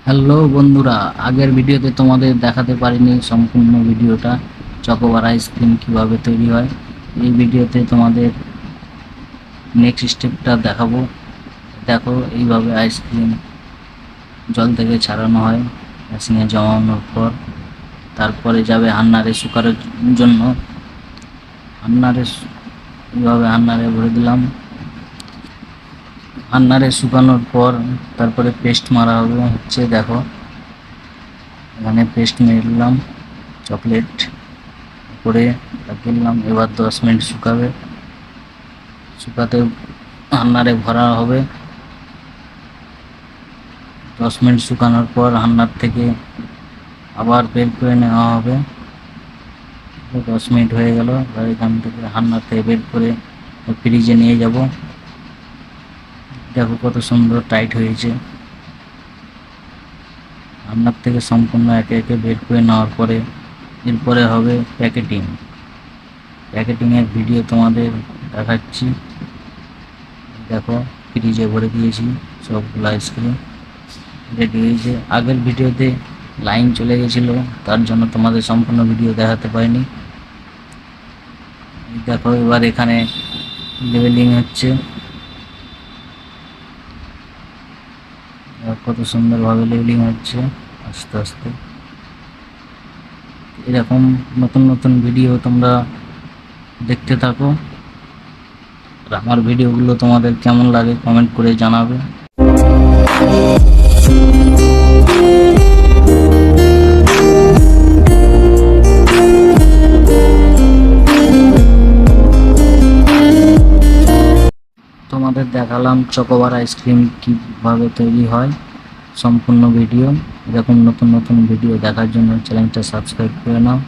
Hello বন্ধুরা, আগের ভিডিওতে তোমাদের দেখাতে পারিনি সম্পূর্ণ ভিডিওটা চকোবার আইসক্রিম কিভাবে তৈরি হয়। এই ভিডিওতে তোমাদের নেক্সট স্টেপটা দেখাবো। দেখো, এইভাবে আইসক্রিম জল থেকে ছাড়ানো হয় মেশিনে জমানোর পর। তারপরে যাবে হান্নারে শুকানোর জন্য। এইভাবে হান্নারে ভরে দিলাম। হান্নারে শুকানোর পর তারপরে পেস্ট মারা হবে। দেখো, এখানে পেস্ট মেরলাম চকলেট করে দিলাম। এবার 10 মিনিট শুকাতে হান্নারে ভরা হবে। 10 মিনিট শুকানোর পর হান্নার থেকে আবার বের করে নেওয়া হবে। 10 মিনিট হয়ে গেল। এবার এখান থেকে হান্নার থেকে বের করে ফ্রিজে নিয়ে যাব। দেখো কত সুন্দর টাইট হয়েছে। হান্নার থেকে সম্পূর্ণ একে একে বের করে নেওয়ার পরে এরপরে হবে প্যাকেটিংয়ের ভিডিও তোমাদের দেখাচ্ছি। দেখো, ফ্রিজে ভরে দিয়েছি সবগুলো আইসক্রিম, রেডি হয়েছে। আগের ভিডিওতে লাইন চলে গেছিল, তার জন্য তোমাদের সম্পূর্ণ ভিডিও দেখাতে পারিনি। দেখো, এবার এখানে লেবেলিং হচ্ছে। কত সুন্দরভাবে লেবেলিং হচ্ছে আস্তে আস্তে। এরকম নতুন নতুন ভিডিও তোমরা দেখতে থাকো। আর আমার ভিডিওগুলো তোমাদের কেমন লাগে কমেন্ট করে জানাবে। তোমাদের দেখালাম চকোবার আইসক্রিম কীভাবে তৈরি হয় সম্পূর্ণ ভিডিও। এরকম নতুন নতুন ভিডিও দেখার জন্য চ্যানেলটা সাবস্ক্রাইব করে নাও।